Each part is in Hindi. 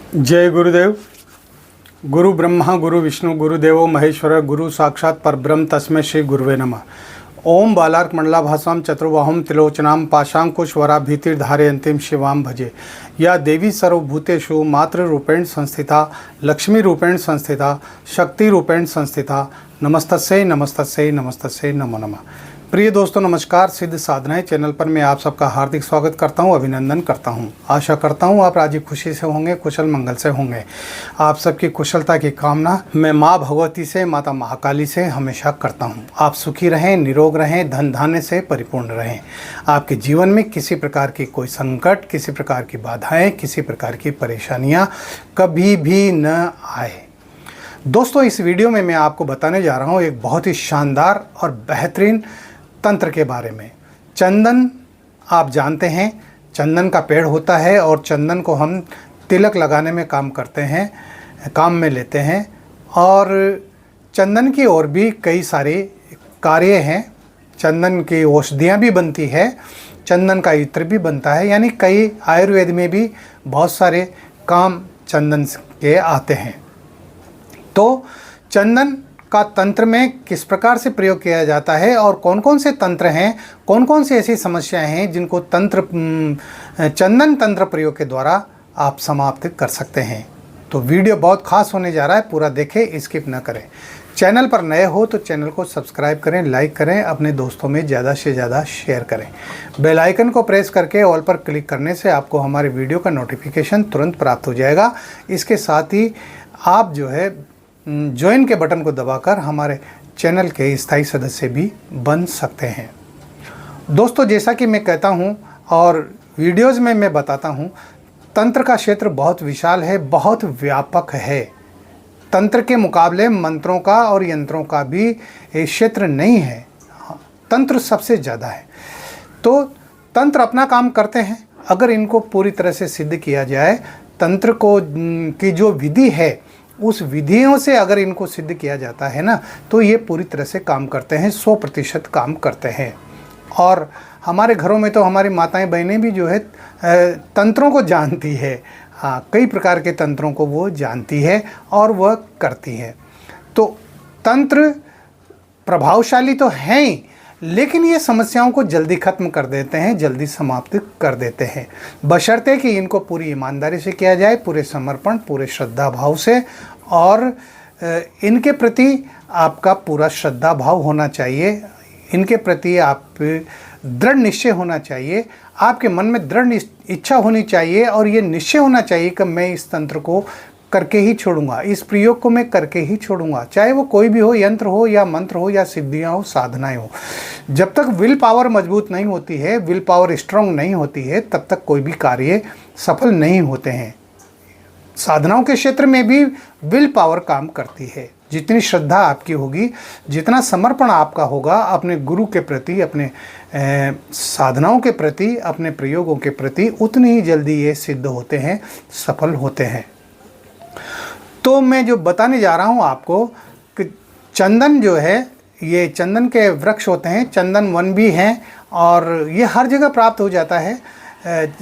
जय गुरुदेव। गुरु ब्रह्मा गुरु विष्णु गुरुदेवो महेश्वर गुरु साक्षात परब्रह्म तस्मै श्री गुरुवे नमः। ओम बालार्क मंडलाभासां चतुर्बाहुं त्रिलोचनां पाशांकुशवराभीतिर्धारयन्तीं शिवां भजे। या देवी सर्वभूतेषु मातृरूपेण संस्थिता लक्ष्मीरूपेण संस्थिता शक्तिरूपेण संस्थिता नमस्तस्यै नमस्तस्यै नमस्तस्यै नमो नमः। प्रिय दोस्तों नमस्कार। सिद्ध साधनाएं चैनल पर मैं आप सबका हार्दिक स्वागत करता हूं, अभिनंदन करता हूं। आशा करता हूं आप राजी खुशी से होंगे, कुशल मंगल से होंगे। आप सबकी कुशलता की कामना मैं माँ भगवती से, माता महाकाली से हमेशा करता हूं। आप सुखी रहें, निरोग रहें, धन धान्य से परिपूर्ण रहें। आपके जीवन में किसी प्रकार की कोई संकट, किसी प्रकार की बाधाएँ, किसी प्रकार की परेशानियाँ कभी भी न आए। दोस्तों इस वीडियो में मैं आपको बताने जा रहा हूँ एक बहुत ही शानदार और बेहतरीन तंत्र के बारे में। चंदन आप जानते हैं, चंदन का पेड़ होता है और चंदन को हम तिलक लगाने में काम में लेते हैं। और चंदन की और भी कई सारे कार्य हैं। चंदन की औषधियाँ भी बनती है, चंदन का इत्र भी बनता है, यानी कई आयुर्वेद में भी बहुत सारे काम चंदन के आते हैं। तो चंदन का तंत्र में किस प्रकार से प्रयोग किया जाता है और कौन कौन से तंत्र हैं, कौन कौन सी ऐसी समस्याएं हैं जिनको चंदन तंत्र प्रयोग के द्वारा आप समाप्त कर सकते हैं। तो वीडियो बहुत खास होने जा रहा है, पूरा देखें, स्किप न करें। चैनल पर नए हो तो चैनल को सब्सक्राइब करें, लाइक करें, अपने दोस्तों में ज़्यादा से ज़्यादा शेयर करें। बेल आइकन को प्रेस करके ऑल पर क्लिक करने से आपको हमारे वीडियो का नोटिफिकेशन तुरंत प्राप्त हो जाएगा। इसके साथ ही आप जो है ज्वाइन के बटन को दबाकर हमारे चैनल के स्थायी सदस्य भी बन सकते हैं। दोस्तों जैसा कि मैं कहता हूं और वीडियोज़ में मैं बताता हूं, तंत्र का क्षेत्र बहुत विशाल है, बहुत व्यापक है। तंत्र के मुकाबले मंत्रों का और यंत्रों का भी क्षेत्र नहीं है, तंत्र सबसे ज़्यादा है। तो तंत्र अपना काम करते हैं, अगर इनको पूरी तरह से सिद्ध किया जाए, तंत्र को की जो विधि है उस विधियों से अगर इनको सिद्ध किया जाता है ना, तो ये पूरी तरह से काम करते हैं, 100% काम करते हैं। और हमारे घरों में तो हमारी माताएं बहनें भी जो है तंत्रों को जानती है। हाँ, कई प्रकार के तंत्रों को वो जानती है और वह करती है। तो तंत्र प्रभावशाली तो हैं ही, लेकिन ये समस्याओं को जल्दी ख़त्म कर देते हैं, जल्दी समाप्त कर देते हैं, बशर्ते कि इनको पूरी ईमानदारी से किया जाए, पूरे समर्पण, पूरे श्रद्धा भाव से। और इनके प्रति आपका पूरा श्रद्धा भाव होना चाहिए, इनके प्रति आप दृढ़ निश्चय होना चाहिए, आपके मन में दृढ़ इच्छा होनी चाहिए और ये निश्चय होना चाहिए कि मैं इस तंत्र को करके ही छोड़ूंगा, इस प्रयोग को मैं करके ही छोड़ूंगा, चाहे वो कोई भी हो, यंत्र हो या मंत्र हो या सिद्धियां हो, साधनाएं हो। जब तक विल पावर मजबूत नहीं होती है, विल पावर स्ट्रांग नहीं होती है, तब तक कोई भी कार्य सफल नहीं होते हैं। साधनाओं के क्षेत्र में भी विल पावर काम करती है। जितनी श्रद्धा आपकी होगी, जितना समर्पण आपका होगा अपने गुरु के प्रति, अपने साधनाओं के प्रति, अपने प्रयोगों के प्रति, उतनी ही जल्दी ये सिद्ध होते हैं, सफल होते हैं। तो मैं जो बताने जा रहा हूँ आपको कि चंदन जो है, ये चंदन के वृक्ष होते हैं, चंदन वन भी हैं और ये हर जगह प्राप्त हो जाता है।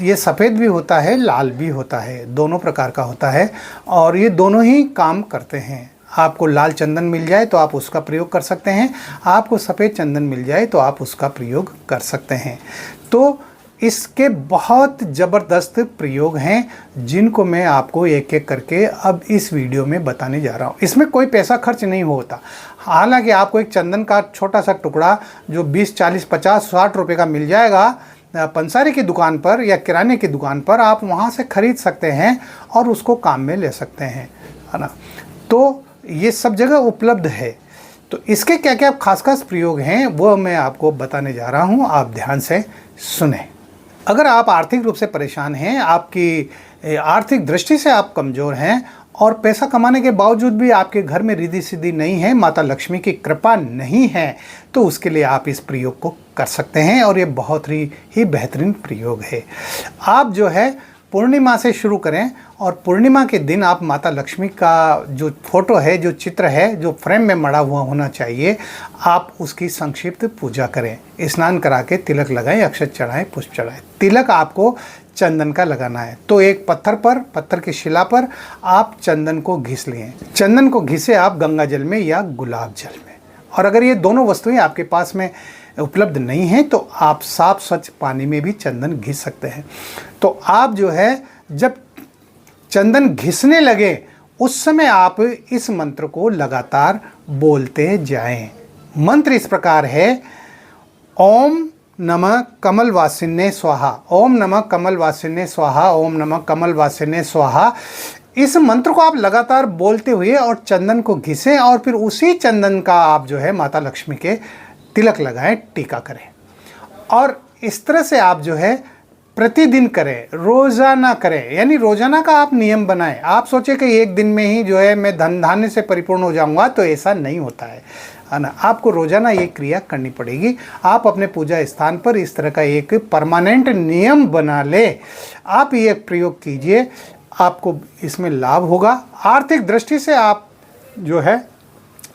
ये सफ़ेद भी होता है, लाल भी होता है, दोनों प्रकार का होता है और ये दोनों ही काम करते हैं। आपको लाल चंदन मिल जाए तो आप उसका प्रयोग कर सकते हैं, आपको सफ़ेद चंदन मिल जाए तो आप उसका प्रयोग कर सकते हैं। तो इसके बहुत ज़बरदस्त प्रयोग हैं जिनको मैं आपको एक एक करके अब इस वीडियो में बताने जा रहा हूँ। इसमें कोई पैसा खर्च नहीं होता। हालांकि आपको एक चंदन का छोटा सा टुकड़ा जो 20, 40, 50, 60 रुपये का मिल जाएगा पंसारी की दुकान पर या किराने की दुकान पर, आप वहाँ से ख़रीद सकते हैं और उसको काम में ले सकते हैं, है ना। तो ये सब जगह उपलब्ध है। तो इसके क्या क्या खास खास प्रयोग हैं वो मैं आपको बताने जा रहा हूँ, आप ध्यान से सुने। अगर आप आर्थिक रूप से परेशान हैं, आपकी आर्थिक दृष्टि से आप कमज़ोर हैं और पैसा कमाने के बावजूद भी आपके घर में रिद्धि सिद्धि नहीं है, माता लक्ष्मी की कृपा नहीं है, तो उसके लिए आप इस प्रयोग को कर सकते हैं और ये बहुत ही बेहतरीन प्रयोग है। आप जो है पूर्णिमा से शुरू करें और पूर्णिमा के दिन आप माता लक्ष्मी का जो फोटो है, जो चित्र है, जो फ्रेम में मड़ा हुआ होना चाहिए, आप उसकी संक्षिप्त पूजा करें। स्नान करा के तिलक लगाएं, अक्षत चढ़ाएं, पुष्प चढ़ाएं। तिलक आपको चंदन का लगाना है, तो एक पत्थर की शिला पर आप चंदन को घिस लें। चंदन को घिसे आप गंगा जल में या गुलाब जल में, और अगर ये दोनों वस्तुएं आपके पास में उपलब्ध नहीं है तो आप साफ स्वच्छ पानी में भी चंदन घिस सकते हैं। तो आप जो है जब चंदन घिसने लगे उस समय आप इस मंत्र को लगातार बोलते जाएं। मंत्र इस प्रकार है, ओम नमः कमलवासिन्ये स्वाहा, ओम नमः कमलवासिन्ये स्वाहा, ओम नमः कमलवासिन्ये स्वाहा। इस मंत्र को आप लगातार बोलते हुए और चंदन को घिसें और फिर उसी चंदन का आप जो है माता लक्ष्मी के तिलक लगाएं, टीका करें। और इस तरह से आप जो है प्रतिदिन करें, रोज़ाना करें, यानी रोज़ाना का आप नियम बनाएं। आप सोचें कि एक दिन में ही जो है मैं धन धान्य से परिपूर्ण हो जाऊंगा, तो ऐसा नहीं होता है ना। आपको रोज़ाना ये क्रिया करनी पड़ेगी। आप अपने पूजा स्थान पर इस तरह का एक परमानेंट नियम बना ले, आप ये प्रयोग कीजिए, आपको इसमें लाभ होगा। आर्थिक दृष्टि से आप जो है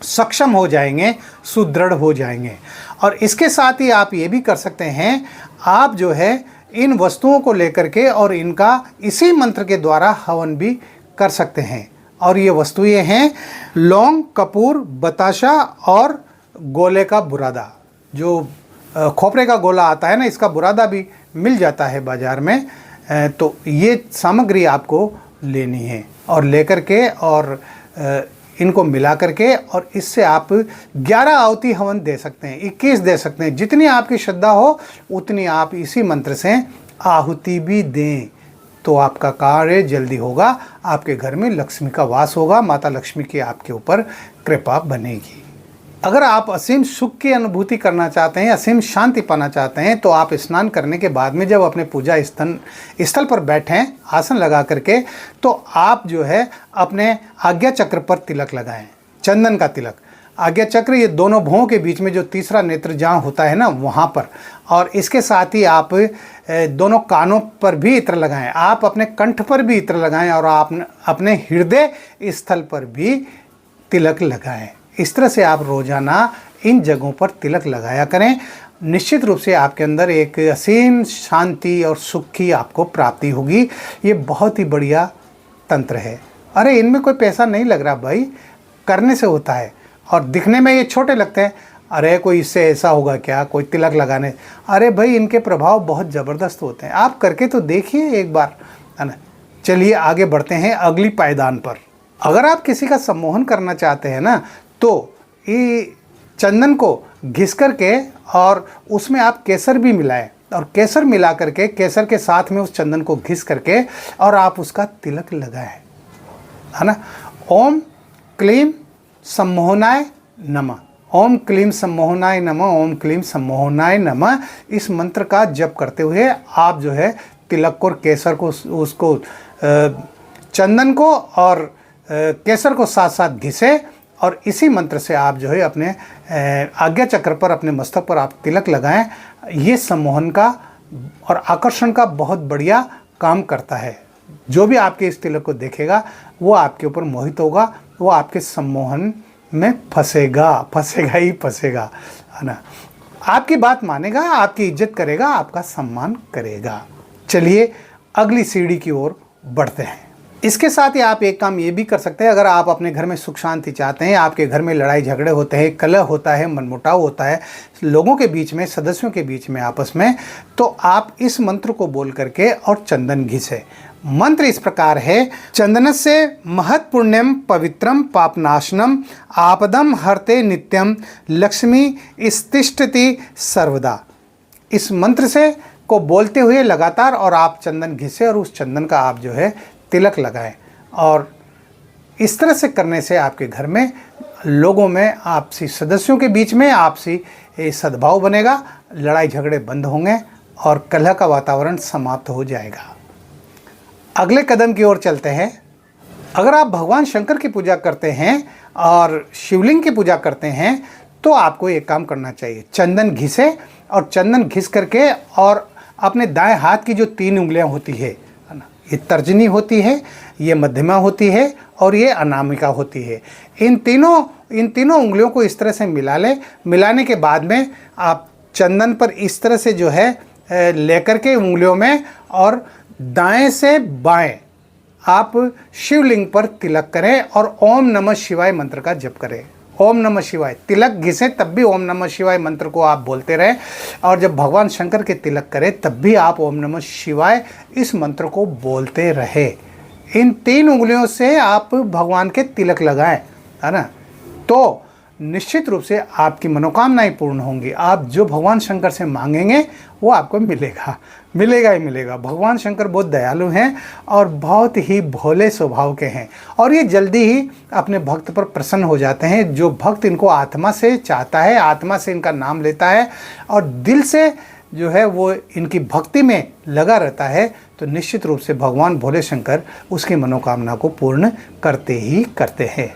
सक्षम हो जाएंगे, सुदृढ़ हो जाएंगे। और इसके साथ ही आप ये भी कर सकते हैं, आप जो है इन वस्तुओं को लेकर के और इनका इसी मंत्र के द्वारा हवन भी कर सकते हैं। और ये वस्तुएं हैं लौंग, कपूर, बताशा और गोले का बुरादा। जो खोपरे का गोला आता है ना, इसका बुरादा भी मिल जाता है बाज़ार में। तो ये सामग्री आपको लेनी है और लेकर के और इनको मिला करके, और इससे आप 11 आहुति हवन दे सकते हैं, 21 दे सकते हैं। जितनी आपकी श्रद्धा हो उतनी आप इसी मंत्र से आहुति भी दें, तो आपका कार्य जल्दी होगा, आपके घर में लक्ष्मी का वास होगा, माता लक्ष्मी की आपके ऊपर कृपा बनेगी। अगर आप असीम सुख की अनुभूति करना चाहते हैं, असीम शांति पाना चाहते हैं, तो आप स्नान करने के बाद में जब अपने पूजा स्थल पर बैठें आसन लगा करके, तो आप जो है अपने आज्ञा चक्र पर तिलक लगाएं, चंदन का तिलक। आज्ञा चक्र ये दोनों भुवों के बीच में जो तीसरा नेत्र जहाँ होता है ना, वहाँ पर। और इसके साथ ही आप दोनों कानों पर भी इत्र लगाएं, आप अपने कंठ पर भी इत्र लगाएं, और आप अपने हृदय स्थल पर भी तिलक लगाएं। इस तरह से आप रोज़ाना इन जगहों पर तिलक लगाया करें। निश्चित रूप से आपके अंदर एक असीम शांति और सुख की आपको प्राप्ति होगी। ये बहुत ही बढ़िया तंत्र है। अरे इनमें कोई पैसा नहीं लग रहा भाई, करने से होता है। और दिखने में ये छोटे लगते हैं, अरे कोई इससे ऐसा होगा क्या, कोई तिलक लगाने। अरे भाई इनके प्रभाव बहुत ज़बरदस्त होते हैं, आप करके तो देखिए एक बार, है ना। चलिए आगे बढ़ते हैं अगली पायदान पर। अगर आप किसी का सम्मोहन करना चाहते हैं ना, तो ये चंदन को घिस करके और उसमें आप केसर भी मिलाएं, और केसर मिला करके, केसर के साथ में उस चंदन को घिस करके और आप उसका तिलक लगाएं, है ना। ओम क्लीम सम्मोहनाय नमः, ओम क्लीम सम्मोहनाय नमः, ओम क्लीम सम्मोहनाय नमः। इस मंत्र का जप करते हुए आप जो है तिलक को और केसर को, उसको चंदन को और केसर को साथ साथ घिसे, और इसी मंत्र से आप जो है अपने आज्ञा चक्र पर, अपने मस्तक पर आप तिलक लगाएं। ये सम्मोहन का और आकर्षण का बहुत बढ़िया काम करता है। जो भी आपके इस तिलक को देखेगा वो आपके ऊपर मोहित होगा, वो आपके सम्मोहन में फंसेगा ही फंसेगा, है ना। आपकी बात मानेगा, आपकी इज्जत करेगा, आपका सम्मान करेगा। चलिए अगली सीढ़ी की ओर बढ़ते हैं। इसके साथ ही आप एक काम ये भी कर सकते हैं, अगर आप अपने घर में सुख शांति चाहते हैं, आपके घर में लड़ाई झगड़े होते हैं, कलह होता है, मनमुटाव होता है लोगों के बीच में, सदस्यों के बीच में, आपस में, तो आप इस मंत्र को बोल करके और चंदन घिसे। मंत्र इस प्रकार है, चंदनस्य महत् पुण्यम पवित्रम पापनाशनम आपदम हरते नित्यम लक्ष्मी स्तिष्ठति सर्वदा। इस मंत्र से को बोलते हुए लगातार और आप चंदन घिसे और उस चंदन का आप जो है तिलक लगाएं, और इस तरह से करने से आपके घर में, लोगों में, आपसी सदस्यों के बीच में आपसी सद्भाव बनेगा, लड़ाई झगड़े बंद होंगे और कलह का वातावरण समाप्त हो जाएगा। अगले कदम की ओर चलते हैं। अगर आप भगवान शंकर की पूजा करते हैं और शिवलिंग की पूजा करते हैं, तो आपको एक काम करना चाहिए, चंदन घिसे, और चंदन घिस करके और अपने दाएं हाथ की जो 3 उंगलियां होती है ना, ये तर्जनी होती है, ये मध्यमा होती है और ये अनामिका होती है। इन तीनों उंगलियों को इस तरह से मिला लें। मिलाने के बाद में आप चंदन पर इस तरह से जो है लेकर के उंगलियों में और दाएं से बाएं आप शिवलिंग पर तिलक करें और ओम नमः शिवाय मंत्र का जप करें। ओम नमः शिवाय, तिलक घिसे तब भी ओम नमः शिवाय मंत्र को आप बोलते रहें, और जब भगवान शंकर के तिलक करें तब भी आप ओम नमः शिवाय इस मंत्र को बोलते रहे। इन 3 उंगलियों से आप भगवान के तिलक लगाएं, है ना, तो निश्चित रूप से आपकी मनोकामनाएं पूर्ण होंगी। आप जो भगवान शंकर से मांगेंगे वो आपको मिलेगा ही मिलेगा। भगवान शंकर बहुत दयालु हैं और बहुत ही भोले स्वभाव के हैं, और ये जल्दी ही अपने भक्त पर प्रसन्न हो जाते हैं। जो भक्त इनको आत्मा से चाहता है, आत्मा से इनका नाम लेता है और दिल से जो है वो इनकी भक्ति में लगा रहता है, तो निश्चित रूप से भगवान भोले शंकर उसकी मनोकामना को पूर्ण करते ही करते हैं।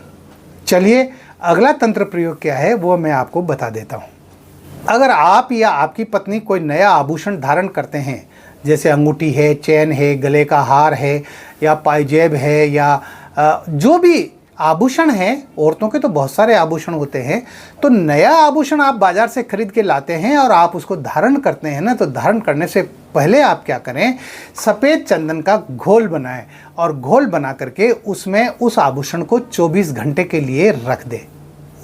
चलिए अगला तंत्र प्रयोग क्या है वो मैं आपको बता देता हूँ। अगर आप या आपकी पत्नी कोई नया आभूषण धारण करते हैं, जैसे अंगूठी है, चैन है, गले का हार है, या पायजेब है, या जो भी आभूषण है, औरतों के तो बहुत सारे आभूषण होते हैं, तो नया आभूषण आप बाजार से खरीद के लाते हैं और आप उसको धारण करते हैं ना, तो धारण करने से पहले आप क्या करें, सफ़ेद चंदन का घोल बनाएं और घोल बना करके उसमें उस आभूषण को 24 घंटे के लिए रख दें।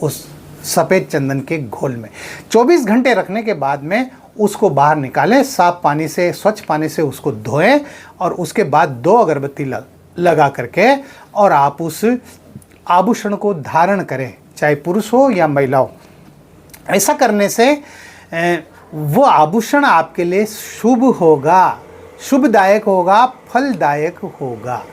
उस सफ़ेद चंदन के घोल में 24 घंटे रखने के बाद में उसको बाहर निकालें, साफ पानी से, स्वच्छ पानी से उसको धोएं और उसके बाद 2 अगरबत्ती लगा करके और आप उस आभूषण को धारण करें, चाहे पुरुष हो या महिला हो। ऐसा करने से वो आभूषण आपके लिए शुभ होगा, शुभदायक होगा, फलदायक होगा।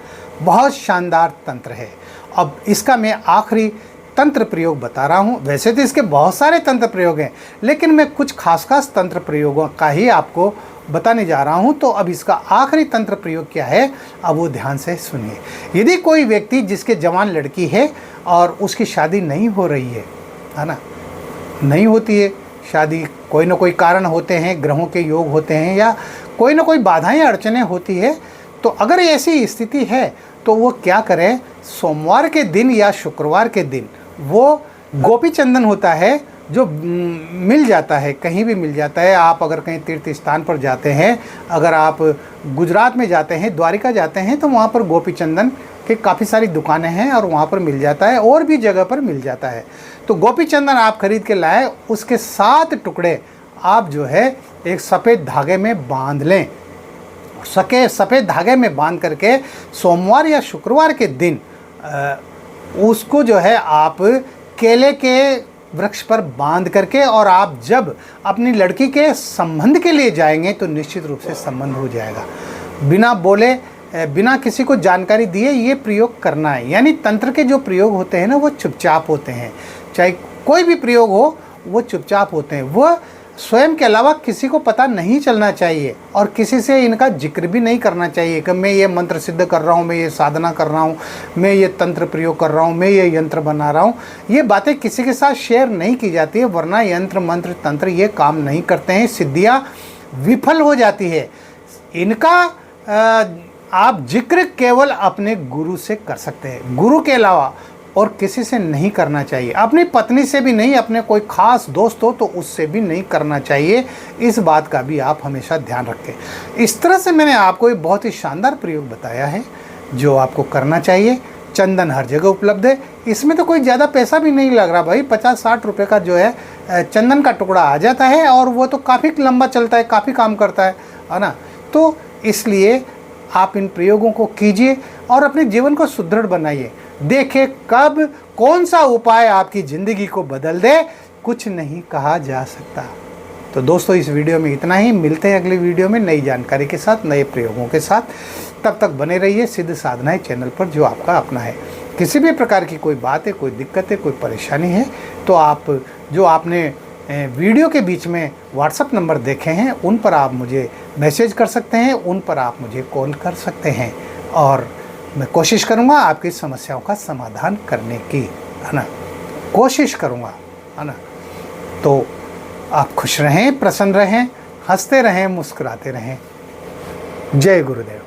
बहुत शानदार तंत्र है। अब इसका मैं आखिरी तंत्र प्रयोग बता रहा हूँ। वैसे तो इसके बहुत सारे तंत्र प्रयोग हैं, लेकिन मैं कुछ खास तंत्र प्रयोगों का ही आपको बताने जा रहा हूँ। तो अब इसका आखिरी तंत्र प्रयोग क्या है, अब वो ध्यान से सुनिए। यदि कोई व्यक्ति जिसके जवान लड़की है और उसकी शादी नहीं हो रही है ना, नहीं होती है शादी, कोई ना कोई कारण होते हैं, ग्रहों के योग होते हैं, या कोई ना कोई बाधाएं अड़चनें होती है, तो अगर ऐसी स्थिति है तो वो क्या करें, सोमवार के दिन या शुक्रवार के दिन वो गोपी चंदन होता है जो मिल जाता है, कहीं भी मिल जाता है। आप अगर कहीं तीर्थ स्थान पर जाते हैं, अगर आप गुजरात में जाते हैं, द्वारिका जाते हैं, तो वहाँ पर गोपी चंदन के काफ़ी सारी दुकानें हैं और वहाँ पर मिल जाता है, और भी जगह पर मिल जाता है। तो गोपी चंदन आप खरीद के लाए, उसके 7 टुकड़े आप जो है एक सफ़ेद धागे में बांध लें। सफ़ेद धागे में बांध करके सोमवार या शुक्रवार के दिन उसको जो है आप केले के वृक्ष पर बांध करके, और आप जब अपनी लड़की के संबंध के लिए जाएंगे तो निश्चित रूप से संबंध हो जाएगा। बिना बोले, बिना किसी को जानकारी दिए ये प्रयोग करना है। यानी तंत्र के जो प्रयोग होते हैं ना, वो चुपचाप होते हैं। चाहे कोई भी प्रयोग हो, वो चुपचाप होते हैं। वो स्वयं के अलावा किसी को पता नहीं चलना चाहिए, और किसी से इनका जिक्र भी नहीं करना चाहिए कि मैं ये मंत्र सिद्ध कर रहा हूँ, मैं ये साधना कर रहा हूँ, मैं ये तंत्र प्रयोग कर रहा हूँ, मैं ये यंत्र बना रहा हूँ। ये बातें किसी के साथ शेयर नहीं की जाती है, वरना यंत्र मंत्र तंत्र ये काम नहीं करते हैं, सिद्धियाँ विफल हो जाती है। इनका आप जिक्र केवल अपने गुरु से कर सकते हैं, गुरु के अलावा और किसी से नहीं करना चाहिए। अपनी पत्नी से भी नहीं, अपने कोई खास दोस्त हो तो उससे भी नहीं करना चाहिए। इस बात का भी आप हमेशा ध्यान रखें। इस तरह से मैंने आपको एक बहुत ही शानदार प्रयोग बताया है जो आपको करना चाहिए। चंदन हर जगह उपलब्ध है, इसमें तो कोई ज़्यादा पैसा भी नहीं लग रहा भाई। 50-60 रुपये का जो है चंदन का टुकड़ा आ जाता है, और वो तो काफ़ी लंबा चलता है, काफ़ी काम करता है ना। तो इसलिए आप इन प्रयोगों को कीजिए और अपने जीवन को सुदृढ़ बनाइए। देखें कब कौन सा उपाय आपकी ज़िंदगी को बदल दे, कुछ नहीं कहा जा सकता। तो दोस्तों, इस वीडियो में इतना ही। मिलते हैं अगली वीडियो में नई जानकारी के साथ, नए प्रयोगों के साथ। तब तक बने रहिए सिद्ध साधनाएं चैनल पर, जो आपका अपना है। किसी भी प्रकार की कोई बात है, कोई दिक्कत है, कोई परेशानी है, तो आप जो आपने वीडियो के बीच में व्हाट्सएप नंबर देखे हैं, उन पर आप मुझे मैसेज कर सकते हैं, उन पर आप मुझे कॉल कर सकते हैं, और मैं कोशिश करूँगा आपकी समस्याओं का समाधान करने की, है ना, कोशिश करूँगा, है ना। तो आप खुश रहें, प्रसन्न रहें, हंसते रहें, मुस्कुराते रहें। जय गुरुदेव।